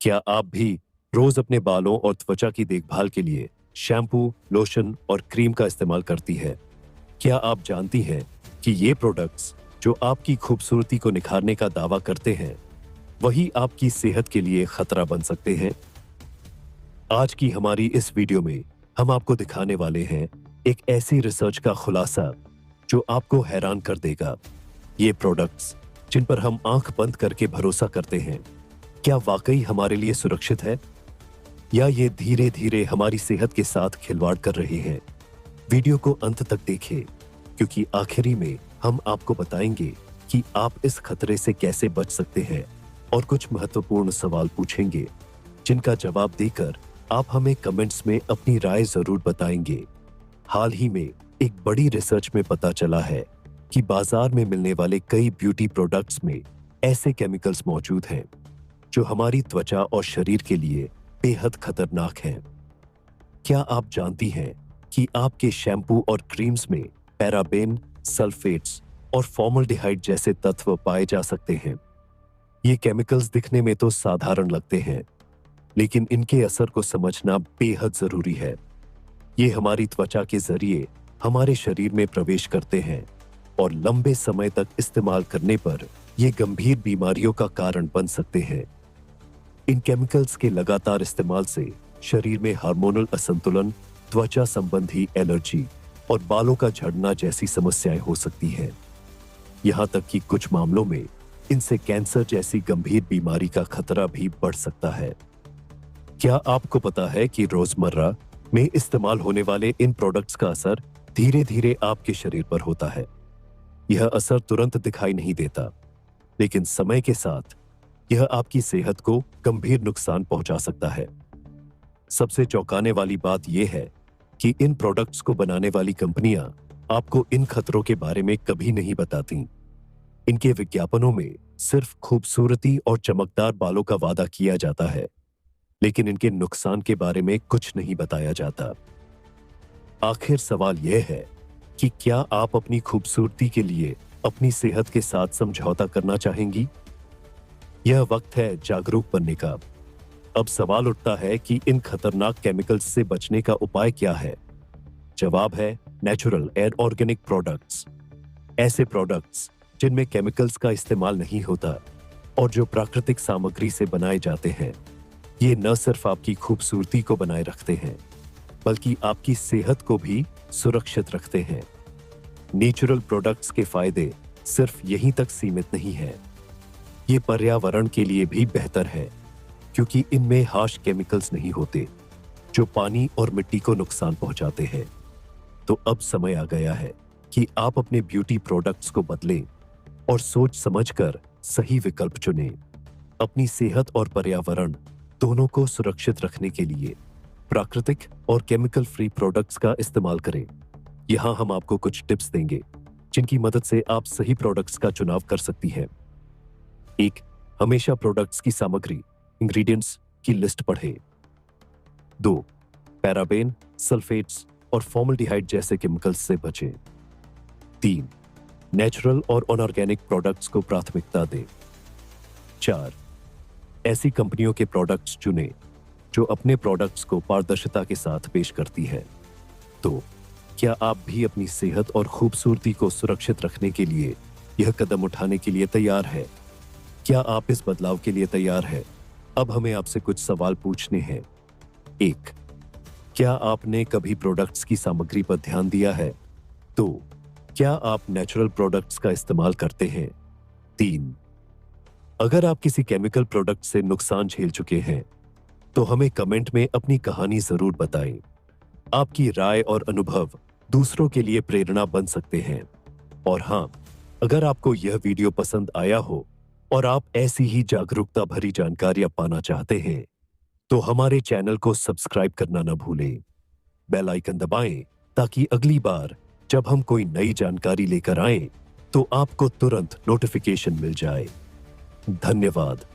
क्या आप भी रोज अपने बालों और त्वचा की देखभाल के लिए शैम्पू, लोशन और क्रीम का इस्तेमाल करती है? क्या आप जानती हैं कि ये प्रोडक्ट्स जो आपकी खूबसूरती को निखारने का दावा करते हैं, वही आपकी सेहत के लिए खतरा बन सकते हैं? आज की हमारी इस वीडियो में हम आपको दिखाने वाले हैं एक ऐसी रिसर्च का खुलासा जो आपको हैरान कर देगा। ये प्रोडक्ट्स जिन पर हम आंख बंद करके भरोसा करते हैं, क्या वाकई हमारे लिए सुरक्षित है या ये धीरे धीरे हमारी सेहत के साथ खिलवाड़ कर रहे हैं? वीडियो को अंत तक देखें, क्योंकि आखिरी में हम आपको बताएंगे कि आप इस खतरे से कैसे बच सकते हैं और कुछ महत्वपूर्ण सवाल पूछेंगे जिनका जवाब देकर आप हमें कमेंट्स में अपनी राय जरूर बताएंगे। हाल ही में एक बड़ी रिसर्च में पता चला है कि बाजार में मिलने वाले कई ब्यूटी प्रोडक्ट्स में ऐसे केमिकल्स मौजूद हैं जो हमारी त्वचा और शरीर के लिए बेहद खतरनाक हैं। क्या आप जानती हैं कि आपके शैम्पू और क्रीम्स में पैराबेन, सल्फेट्स और फॉर्मल्डिहाइड जैसे तत्व पाए जा सकते हैं? ये केमिकल्स दिखने में तो साधारण लगते हैं, लेकिन इनके असर को समझना बेहद जरूरी है। ये हमारी त्वचा के जरिए हमारे शरीर में प्रवेश करते हैं और लंबे समय तक इस्तेमाल करने पर ये गंभीर बीमारियों का कारण बन सकते हैं। इन केमिकल्स के लगातार इस्तेमाल से शरीर में हार्मोनल असंतुलन, त्वचा संबंधी एलर्जी और बालों का झड़ना जैसी समस्याएं हो सकती हैं। यहां तक कि कुछ मामलों में इनसे कैंसर जैसी गंभीर बीमारी का खतरा भी बढ़ सकता है। क्या आपको पता है कि रोजमर्रा में इस्तेमाल होने वाले इन प्रोडक्ट्स का असर धीरे धीरे आपके शरीर पर होता है? यह असर तुरंत दिखाई नहीं देता, लेकिन समय के साथ यह आपकी सेहत को गंभीर नुकसान पहुंचा सकता है। सबसे चौंकाने वाली बात यह है कि इन प्रोडक्ट्स को बनाने वाली कंपनियां आपको इन खतरों के बारे में कभी नहीं बताती। इनके विज्ञापनों में सिर्फ खूबसूरती और चमकदार बालों का वादा किया जाता है, लेकिन इनके नुकसान के बारे में कुछ नहीं बताया जाता। आखिर सवाल यह है कि क्या आप अपनी खूबसूरती के लिए अपनी सेहत के साथ समझौता करना चाहेंगी? यह वक्त है जागरूक बनने का। अब सवाल उठता है कि इन खतरनाक केमिकल्स से बचने का उपाय क्या है? जवाब है नेचुरल एंड ऑर्गेनिक प्रोडक्ट्स। ऐसे प्रोडक्ट्स जिनमें केमिकल्स का इस्तेमाल नहीं होता और जो प्राकृतिक सामग्री से बनाए जाते हैं। ये न सिर्फ आपकी खूबसूरती को बनाए रखते हैं, बल्कि आपकी सेहत को भी सुरक्षित रखते हैं। नेचुरल प्रोडक्ट्स के फायदे सिर्फ यहीं तक सीमित नहीं हैं। ये पर्यावरण के लिए भी बेहतर है, क्योंकि इनमें हार्श केमिकल्स नहीं होते जो पानी और मिट्टी को नुकसान पहुंचाते हैं। तो अब समय आ गया है कि आप अपने ब्यूटी प्रोडक्ट्स को बदलें और सोच समझकर सही विकल्प चुनें। अपनी सेहत और पर्यावरण दोनों को सुरक्षित रखने के लिए प्राकृतिक और केमिकल फ्री प्रोडक्ट्स का इस्तेमाल करें। यहां हम आपको कुछ टिप्स देंगे जिनकी मदद से आप सही प्रोडक्ट्स का चुनाव कर सकती हैं। 1. हमेशा प्रोडक्ट्स की सामग्री, इंग्रेडिएंट्स की लिस्ट पढ़ें। 2. पैराबेन, सल्फेट्स और फॉर्मल्डिहाइड जैसे केमिकल्स से बचें। 3. नेचुरल और अनऑर्गेनिक प्रोडक्ट्स को प्राथमिकता दें। 4. ऐसी कंपनियों के प्रोडक्ट्स चुनें जो अपने प्रोडक्ट्स को पारदर्शिता के साथ पेश करती है। तो क्या आप भी अपनी सेहत और खूबसूरती को सुरक्षित रखने के लिए यह कदम उठाने के लिए तैयार है? क्या आप इस बदलाव के लिए तैयार है? अब हमें आपसे कुछ सवाल पूछने हैं। 1. क्या आपने कभी प्रोडक्ट्स की सामग्री पर ध्यान दिया है? 2. क्या आप नेचुरल प्रोडक्ट्स का इस्तेमाल करते हैं? 3. अगर आप किसी केमिकल प्रोडक्ट से नुकसान झेल चुके हैं, तो हमें कमेंट में अपनी कहानी जरूर बताएं। आपकी राय और अनुभव दूसरों के लिए प्रेरणा बन सकते हैं। और हाँ, अगर आपको यह वीडियो पसंद आया हो और आप ऐसी ही जागरूकता भरी जानकारियां पाना चाहते हैं, तो हमारे चैनल को सब्सक्राइब करना न भूलें। बेल आइकन दबाएं ताकि अगली बार जब हम कोई नई जानकारी लेकर आएं, तो आपको तुरंत नोटिफिकेशन मिल जाए। धन्यवाद।